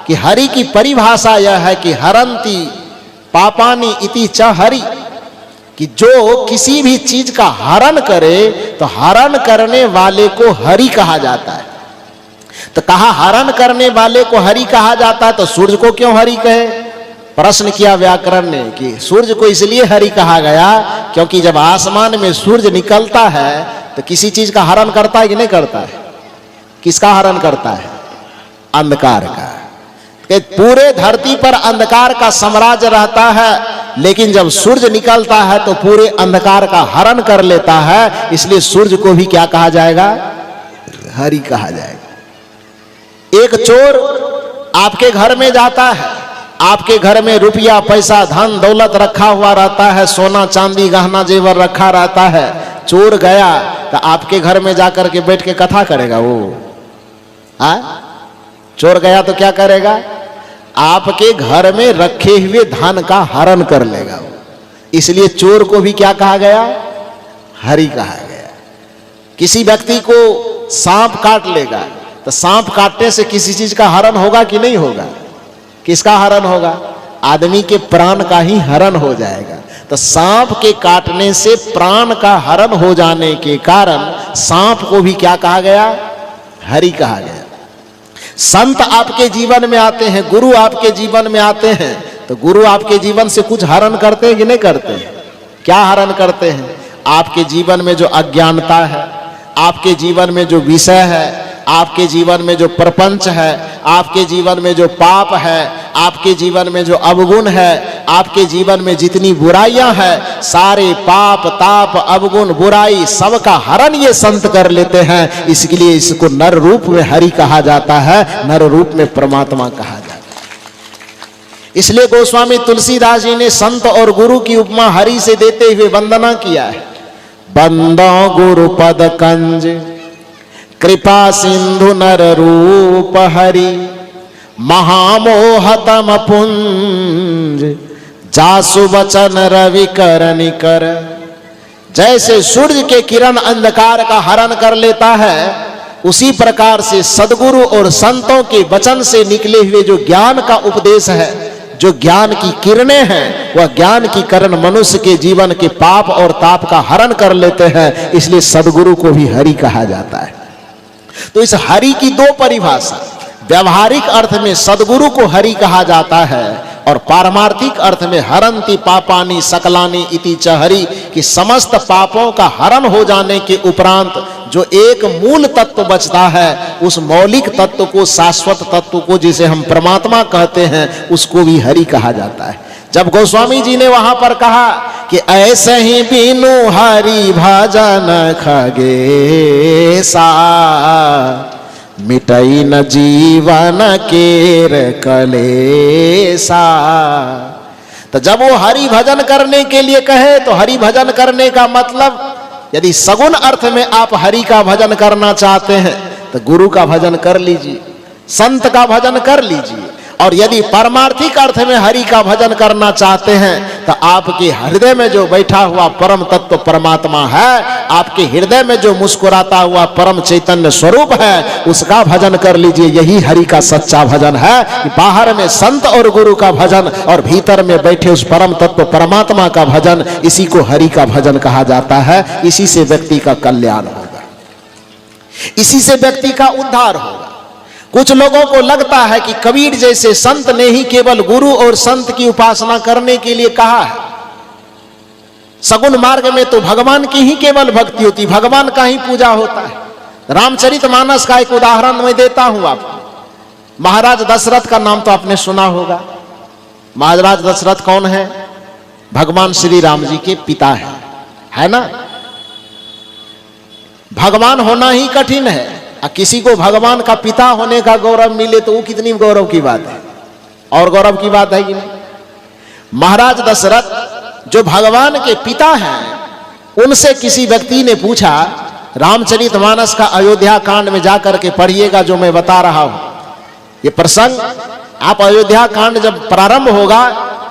A: कि हरि की परिभाषा यह है कि हरंती पापानि इति च हरि, कि जो किसी भी चीज का हरण करे तो हरण करने वाले को हरि कहा जाता है। तो कहा हरण करने वाले को हरि कहा जाता है, तो सूर्य को क्यों हरि कहे? प्रश्न किया व्याकरण ने कि सूर्य को इसलिए हरि कहा गया क्योंकि जब आसमान में सूर्य निकलता है तो किसी चीज का हरण करता है कि नहीं करता है? किसका हरण करता है? अंधकार का। कि पूरे धरती पर अंधकार का साम्राज्य रहता है, लेकिन जब सूर्य निकलता है तो पूरे अंधकार का हरण कर लेता है, इसलिए सूर्य को भी क्या कहा जाएगा? हरि कहा जाएगा। एक चोर आपके घर में जाता है, आपके घर में रुपया पैसा धन दौलत रखा हुआ रहता है, सोना चांदी गहना जेवर रखा रहता है। चोर गया तो आपके घर में जाकर के बैठ के कथा करेगा वो? चोर गया तो क्या करेगा? आपके घर में रखे हुए धन का हरण कर लेगा वो। इसलिए चोर को भी क्या कहा गया? हरि कहा गया। किसी व्यक्ति को सांप काट लेगा तो सांप काटने से किसी चीज का हरण होगा कि नहीं होगा? किसका हरण होगा? आदमी के प्राण का ही हरण हो जाएगा। तो सांप के काटने से प्राण का हरण हो जाने के कारण सांप को भी क्या कहा गया? हरि कहा गया। संत आपके जीवन में आते हैं, गुरु आपके जीवन में आते हैं, तो गुरु आपके जीवन से कुछ हरण करते हैं कि नहीं करते हैं? क्या हरण करते हैं? आपके जीवन में जो अज्ञानता है, आपके जीवन में जो विषय है, आपके जीवन में जो प्रपंच है, आपके जीवन में जो पाप है, आपके जीवन में जो अवगुण है, आपके जीवन में जितनी बुराइयां हैं, सारे पाप ताप अवगुण बुराई सबका हरण ये संत कर लेते हैं। इसलिए इसको नर रूप में हरि कहा जाता है, नर रूप में परमात्मा कहा जाता है। इसलिए गोस्वामी तुलसीदास जी ने संत और गुरु की उपमा हरि से देते हुए वंदना किया है। बंदो गुरु पद कंज कृपा सिंधु नर रूप हरि, महामोहतम पुंज जासु वचन रवि करनि कर। जैसे सूर्य के किरण अंधकार का हरण कर लेता है, उसी प्रकार से सदगुरु और संतों के वचन से निकले हुए जो ज्ञान का उपदेश है, जो ज्ञान की किरणें हैं, वह ज्ञान की किरण मनुष्य के जीवन के पाप और ताप का हरण कर लेते हैं। इसलिए सदगुरु को भी हरि कहा जाता है। तो इस हरि की दो परिभाषा, व्यवहारिक अर्थ में सदगुरु को हरि कहा जाता है और पारमार्थिक अर्थ में हरंति पापानि सकलानि इति च हरि, कि समस्त पापों का हरण हो जाने के उपरांत जो एक मूल तत्व बचता है, उस मौलिक तत्व को, शाश्वत तत्व को, जिसे हम परमात्मा कहते हैं, उसको भी हरि कहा जाता है। जब गोस्वामी जी ने वहां पर कहा कि ऐसे ही बीनु हरि भजन खगेसा, मिटई न जीवन केर कलेसा। तो जब वो हरि भजन करने के लिए कहे तो हरि भजन करने का मतलब, यदि सगुण अर्थ में आप हरि का भजन करना चाहते हैं तो गुरु का भजन कर लीजिए, संत का भजन कर लीजिए। और यदि पारमार्थिक अर्थ में हरि का भजन करना चाहते हैं तो आपके हृदय में जो बैठा हुआ परम तत्व परमात्मा है, आपके हृदय में जो मुस्कुराता हुआ परम चैतन्य स्वरूप है, उसका भजन कर लीजिए। यही हरि का सच्चा भजन है कि बाहर में संत और गुरु का भजन और भीतर में बैठे उस परम तत्व परमात्मा का भजन, इसी को हरि का भजन कहा जाता है। इसी से व्यक्ति का कल्याण होगा, इसी से व्यक्ति का उद्धार होगा। कुछ लोगों को लगता है कि कबीर जैसे संत ने ही केवल गुरु और संत की उपासना करने के लिए कहा है। सगुण मार्ग में तो भगवान की ही केवल भक्ति होती, भगवान का ही पूजा होता है। रामचरितमानस का एक उदाहरण मैं देता हूं आपको। महाराज दशरथ का नाम तो आपने सुना होगा। महाराज दशरथ कौन है? भगवान श्री राम जी के पिता है ना। भगवान होना ही कठिन है, और किसी को भगवान का पिता होने का गौरव मिले तो वो कितनी गौरव की बात है, और गौरव की बात है कि नहीं। महाराज दशरथ जो भगवान के पिता हैं, उनसे किसी व्यक्ति ने पूछा, रामचरितमानस का अयोध्या कांड में जाकर के पढ़िएगा जो मैं बता रहा हूं ये प्रसंग। आप अयोध्या कांड जब प्रारंभ होगा,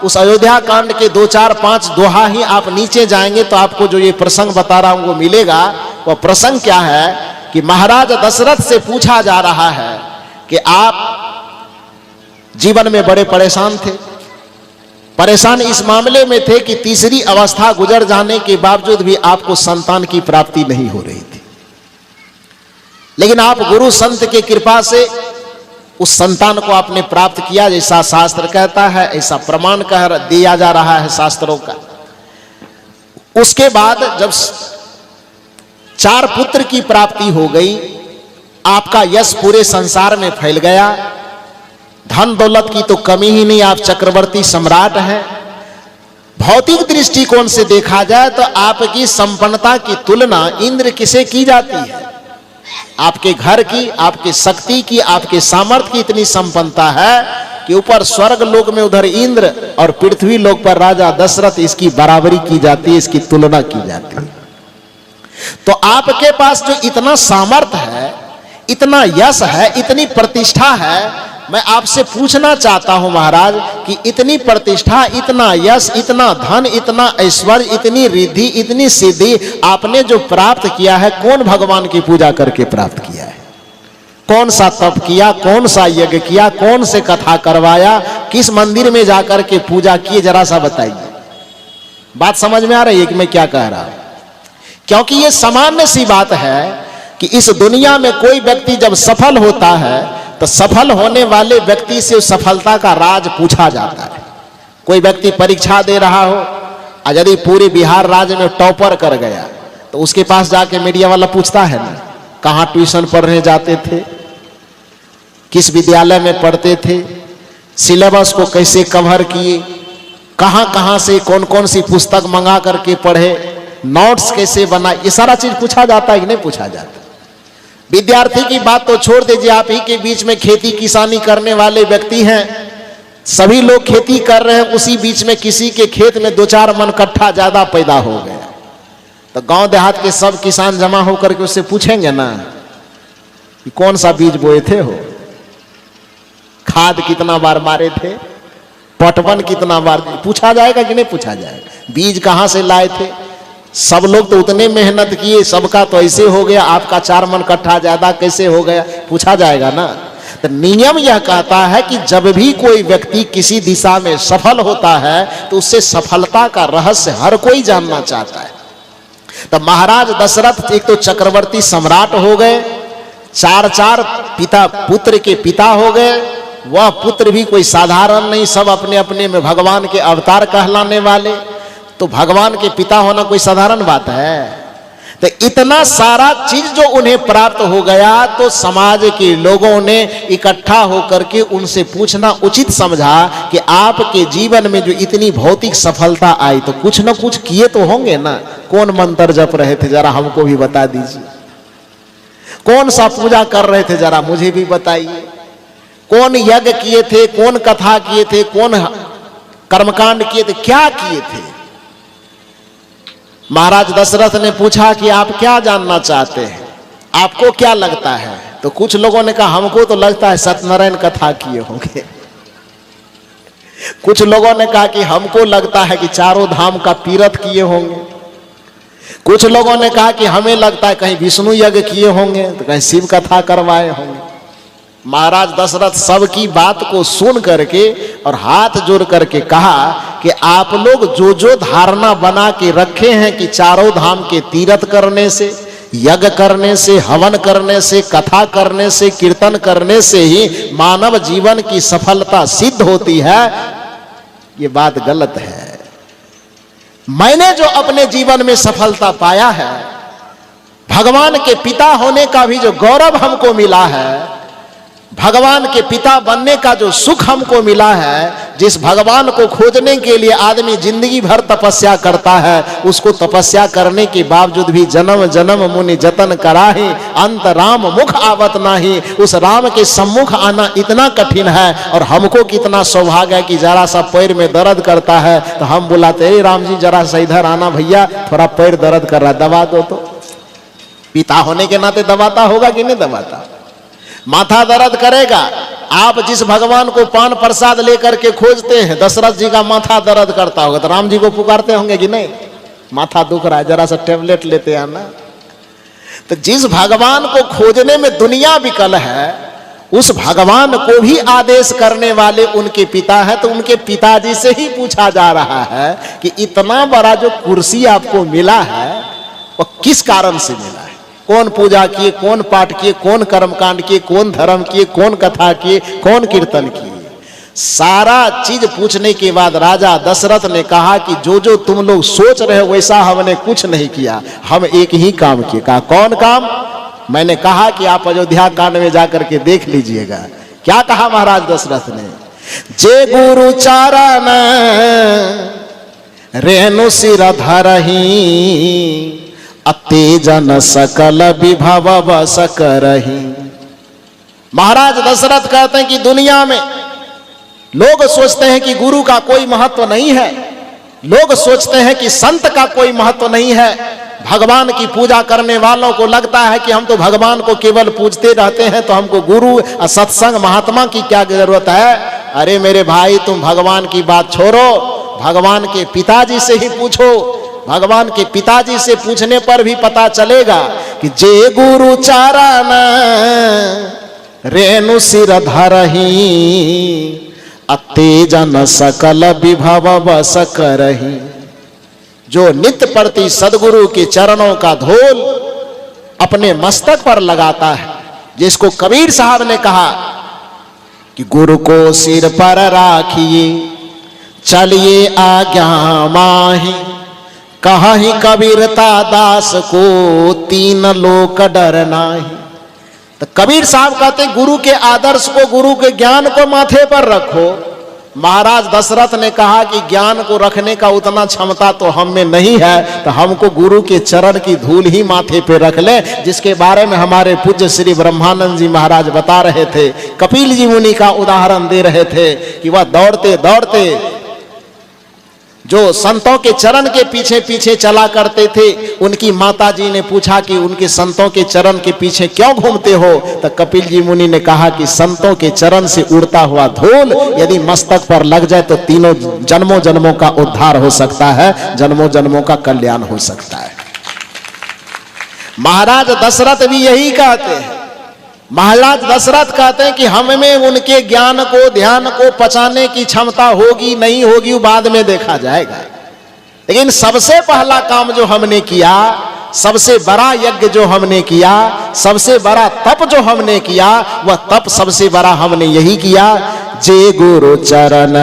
A: उस अयोध्या कांड के 2, 4, 5 दोहा ही आप नीचे जाएंगे तो आपको जो ये प्रसंग बता रहा हूं वो मिलेगा। वह प्रसंग क्या है कि महाराज दशरथ से पूछा जा रहा है कि आप जीवन में बड़े परेशान थे, परेशान इस मामले में थे कि तीसरी अवस्था गुजर जाने के बावजूद भी आपको संतान की प्राप्ति नहीं हो रही थी, लेकिन आप गुरु संत के कृपा से उस संतान को आपने प्राप्त किया, जैसा शास्त्र कहता है, ऐसा प्रमाण कह दिया जा रहा है शास्त्रों का। उसके बाद जब 4 पुत्र की प्राप्ति हो गई, आपका यश पूरे संसार में फैल गया, धन दौलत की तो कमी ही नहीं, आप चक्रवर्ती सम्राट हैं। भौतिक दृष्टिकोण से देखा जाए तो आपकी संपन्नता की तुलना इंद्र किसे की जाती है? आपके घर की, आपके शक्ति की, आपके सामर्थ्य की इतनी संपन्नता है कि ऊपर स्वर्ग लोक में उधर इंद्र और पृथ्वी लोक पर राजा दशरथ, इसकी बराबरी की जाती है, इसकी तुलना की जाती है। तो आपके पास जो इतना सामर्थ्य है, इतना यश है, इतनी प्रतिष्ठा है, मैं आपसे पूछना चाहता हूं महाराज कि इतनी प्रतिष्ठा, इतना यश, इतना धन, इतना ऐश्वर्य, इतनी रिद्धि, इतनी सिद्धि आपने जो प्राप्त किया है, कौन भगवान की पूजा करके प्राप्त किया है? कौन सा तप किया, कौन सा यज्ञ किया, कौन से कथा करवाया, किस मंदिर में जाकर के पूजा किए, जरा सा बताइए। बात समझ में आ रही है कि मैं क्या कह रहा हूं? क्योंकि ये सामान्य सी बात है कि इस दुनिया में कोई व्यक्ति जब सफल होता है तो सफल होने वाले व्यक्ति से उस सफलता का राज पूछा जाता है। कोई व्यक्ति परीक्षा दे रहा हो और यदि पूरे बिहार राज्य में टॉपर कर गया तो उसके पास जाके मीडिया वाला पूछता है ना, कहाँ ट्यूशन पढ़ने जाते थे, किस विद्यालय में पढ़ते थे, सिलेबस को कैसे कवर किए, कहाँ कहाँ से कौन कौन सी पुस्तक मंगा करके पढ़े, नोट्स कैसे बनाए, ये सारा चीज पूछा जाता है कि नहीं पूछा जाता? विद्यार्थी की बात तो छोड़ दीजिए, आप ही के बीच में खेती किसानी करने वाले व्यक्ति हैं, सभी लोग खेती कर रहे हैं, उसी बीच में किसी के खेत में 2-4 मन कट्ठा ज्यादा पैदा हो गया तो गांव देहात के सब किसान जमा होकर के उससे पूछेंगे ना कि कौन सा बीज बोए थे हो, खाद कितना बार मारे थे, पटवन कितना बार, पूछा जाएगा कि नहीं पूछा जाएगा? बीज कहां से लाए थे? सब लोग तो उतने मेहनत किए, सबका तो ऐसे हो गया, आपका 4 मन कट्ठा ज्यादा कैसे हो गया, पूछा जाएगा ना। तो नियम यह कहता है कि जब भी कोई व्यक्ति किसी दिशा में सफल होता है तो उससे सफलता का रहस्य हर कोई जानना चाहता है। तो महाराज दशरथ एक तो चक्रवर्ती सम्राट हो गए, 4 पिता पुत्र के पिता हो गए, वह पुत्र भी कोई साधारण नहीं, सब अपने अपने में भगवान के अवतार कहलाने वाले। तो भगवान के पिता होना कोई साधारण बात है? तो इतना सारा चीज जो उन्हें प्राप्त हो गया तो समाज के लोगों ने इकट्ठा होकर के उनसे पूछना उचित समझा कि आपके जीवन में जो इतनी भौतिक सफलता आई तो कुछ न कुछ किए तो होंगे ना। कौन मंत्र जप रहे थे जरा हमको भी बता दीजिए, कौन सा पूजा कर रहे थे जरा मुझे भी बताइए, कौन यज्ञ किए थे, कौन कथा किए थे, कौन कर्मकांड किए थे, क्या किए थे? महाराज दशरथ ने पूछा कि आप क्या जानना चाहते हैं, आपको क्या लगता है? तो कुछ लोगों ने कहा हमको तो लगता है सत्यनारायण कथा किए होंगे, कुछ लोगों ने कहा कि हमको लगता है कि चारों धाम का तीर्थ किए होंगे, कुछ लोगों ने कहा कि हमें लगता है कहीं विष्णु यज्ञ किए होंगे, तो कहीं शिव कथा करवाए होंगे। महाराज दशरथ सबकी बात को सुन करके और हाथ जोड़ करके कहा कि आप लोग जो जो धारणा बना के रखे हैं कि चारों धाम के तीर्थ करने से, यज्ञ करने से, हवन करने से, कथा करने से, कीर्तन करने से ही मानव जीवन की सफलता सिद्ध होती है, ये बात गलत है। मैंने जो अपने जीवन में सफलता पाया है, भगवान के पिता होने का भी जो गौरव हमको मिला है, भगवान के पिता बनने का जो सुख हमको मिला है, जिस भगवान को खोजने के लिए आदमी जिंदगी भर तपस्या करता है, उसको तपस्या करने के बावजूद भी जन्म जन्म मुनि जतन कराही, अंत राम मुख आवत नाही। उस राम के सम्मुख आना इतना कठिन है, और हमको कितना सौभाग्य है कि जरा सा पैर में दर्द करता है तो हम बुलाते हैं, राम जी जरा सा इधर आना भैया, थोड़ा पैर दर्द कर रहा है, दबा दो। तो पिता होने के नाते दबाता होगा कि नहीं दबाता? माथा दर्द करेगा, आप जिस भगवान को पान प्रसाद लेकर के खोजते हैं, दशरथ जी का माथा दर्द करता होगा तो राम जी को पुकारते होंगे कि नहीं, माथा दुख रहा है जरा सा टेबलेट लेते हैं ना। तो जिस भगवान को खोजने में दुनिया विकल है, उस भगवान को भी आदेश करने वाले उनके पिता है। तो उनके पिताजी से ही पूछा जा रहा है कि इतना बड़ा जो कुर्सी आपको मिला है वो किस कारण से मिला है? कौन पूजा किए, कौन पाठ किए, कौन कर्मकांड किए, कौन धर्म किए, कौन कथा किए, कौन कीर्तन किए? सारा चीज पूछने के बाद राजा दशरथ ने कहा कि जो जो तुम लोग सोच रहे हो वैसा हमने कुछ नहीं किया, हम एक ही काम किए। कहा कौन काम? मैंने कहा कि आप अयोध्या कांड में जाकर के देख लीजिएगा। क्या कहा महाराज दशरथ ने? जे गुरु चारण रेणु सिर धरही, अतेजन सकल विभव बस करही। महाराज दशरथ कहते हैं कि दुनिया में लोग सोचते हैं कि गुरु का कोई महत्व नहीं है, लोग सोचते हैं कि संत का कोई महत्व नहीं है। भगवान की पूजा करने वालों को लगता है कि हम तो भगवान को केवल पूजते रहते हैं, तो हमको गुरु सत्संग महात्मा की क्या जरूरत है? अरे मेरे भाई, तुम भगवान की बात छोड़ो, भगवान के पिताजी से ही पूछो। भगवान के पिताजी से पूछने पर भी पता चलेगा कि जे गुरु चारण रेणु सिर धरही, अतेजन सकल विभव बस करही। जो नित्य प्रति सदगुरु के चरणों का धूल अपने मस्तक पर लगाता है, जिसको कबीर साहब ने कहा कि गुरु को सिर पर राखिए, चलिए आज्ञा माही, कहीं कबीरता दास को तीन लोक डर नाही। तो कबीर साहब कहते हैं गुरु के आदर्श को, गुरु के ज्ञान को माथे पर रखो। महाराज दशरथ ने कहा कि ज्ञान को रखने का उतना क्षमता तो हम में नहीं है, तो हमको गुरु के चरण की धूल ही माथे पे रख ले, जिसके बारे में हमारे पूज्य श्री ब्रह्मानंद जी महाराज बता रहे थे। कपिल जी मुनि का उदाहरण दे रहे थे कि वह दौड़ते दौड़ते जो संतों के चरण के पीछे पीछे चला करते थे, उनकी माता जी ने पूछा कि उनके संतों के चरण के पीछे क्यों घूमते हो? तो कपिल जी मुनि ने कहा कि संतों के चरण से उड़ता हुआ धूल यदि मस्तक पर लग जाए तो तीनों जन्मों जन्मों का उद्धार हो सकता है, जन्मों जन्मों का कल्याण हो सकता है। महाराज दशरथ भी यही कहते हैं। महाराज दशरथ कहते हैं कि हम में उनके ज्ञान को, ध्यान को पचाने की क्षमता होगी नहीं होगी वो बाद में देखा जाएगा, लेकिन सबसे पहला काम जो हमने किया, सबसे बड़ा यज्ञ जो हमने किया, सबसे बड़ा तप जो हमने किया, वह तप सबसे बड़ा हमने यही किया, जे गुरु चरण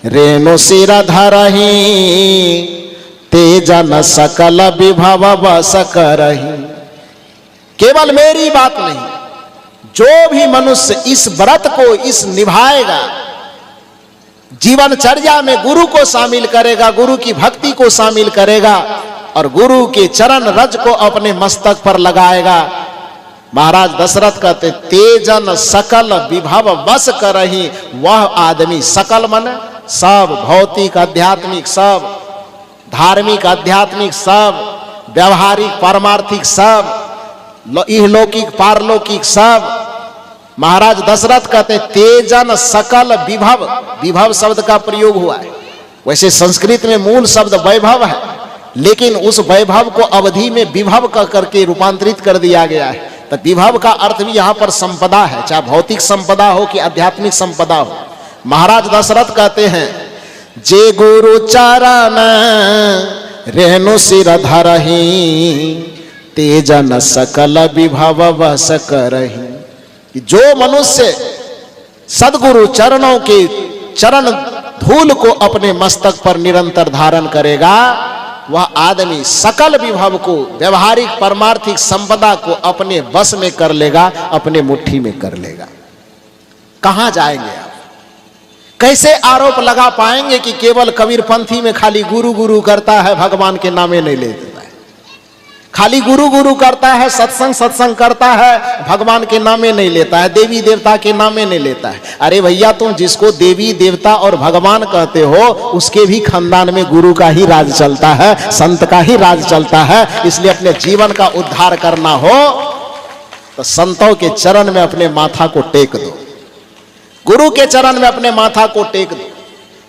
A: रेणु सिर धरही, तेजन सकल विभव बस करही। केवल मेरी बात नहीं, जो भी मनुष्य इस व्रत को इस निभाएगा, जीवनचर्या में गुरु को शामिल करेगा, गुरु की भक्ति को शामिल करेगा और गुरु के चरण रज को अपने मस्तक पर लगाएगा, महाराज दशरथ कहते तेजन सकल विभव बस करही। वह आदमी, सकल मन सब, भौतिक आध्यात्मिक सब, धार्मिक आध्यात्मिक सब, व्यवहारिक पारमार्थिक सब, इहलौकिक पारलौकिक सब। महाराज दशरथ कहते तेजन सकल विभव, विभव शब्द का प्रयोग हुआ है। वैसे संस्कृत में मूल शब्द वैभव है, लेकिन उस वैभव को अवधि में विभव का करके रूपांतरित कर दिया गया है। तो विभव का अर्थ भी यहाँ पर संपदा है, चाहे भौतिक संपदा हो कि आध्यात्मिक संपदा हो। महाराज दशरथ कहते हैं जे गुरु चरण रेणु सिर धरही, तेजन सकल विभव बस करही। जो मनुष्य सदगुरु चरणों के चरण धूल को अपने मस्तक पर निरंतर धारण करेगा, वह आदमी सकल विभव को, व्यवहारिक पारमार्थिक संपदा को अपने बस में कर लेगा, अपने मुट्ठी में कर लेगा। कहां जाएंगे आप? कैसे आरोप लगा पाएंगे कि केवल कबीरपंथी में खाली गुरु गुरु करता है, भगवान के नामे नहीं लेता है, खाली गुरु गुरु करता है, सत्संग सत्संग करता है, भगवान के नामे नहीं लेता है, देवी देवता के नामे नहीं लेता है। अरे भैया, तुम जिसको देवी देवता और भगवान कहते हो उसके भी खानदान में गुरु का ही राज चलता है, संत का ही राज चलता है। इसलिए अपने जीवन का उद्धार करना हो तो संतों के चरण में अपने माथा को टेक दो, गुरु के चरण में अपने माथा को टेक दो।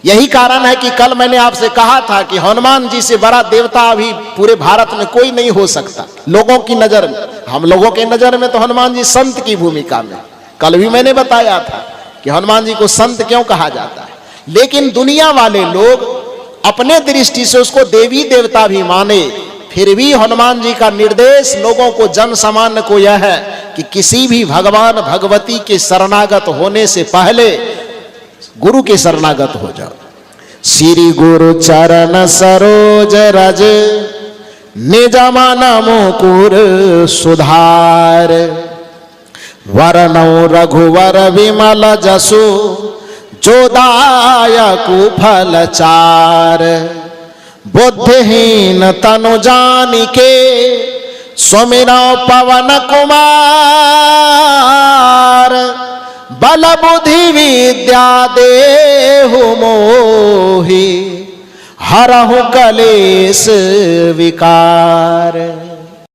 A: यही कारण है कि कल मैंने आपसे कहा था कि हनुमान जी से बड़ा देवता अभी पूरे भारत में कोई नहीं हो सकता लोगों की नजर में। हम लोगों के नजर में तो हनुमान जी संत की भूमिका में, कल भी मैंने बताया था कि हनुमान जी को संत क्यों कहा जाता है। लेकिन दुनिया वाले लोग अपने दृष्टि से उसको देवी देवता भी माने, फिर भी हनुमान जी का निर्देश लोगों को, जन सामान्य को यह है कि किसी भी भगवान भगवती के शरणागत होने से पहले गुरु के शरणागत हो जाओ। श्री गुरु चरण सरोज रज निज मन मुकुर सुधार, वरनौ रघुवर विमल जसु जो दायकु फल चार, बुद्धिहीन तनु जानिके सुमिरौ पवन कुमार, बल बुद्धि विद्या देहु मोहि हरहु कलेश विकार।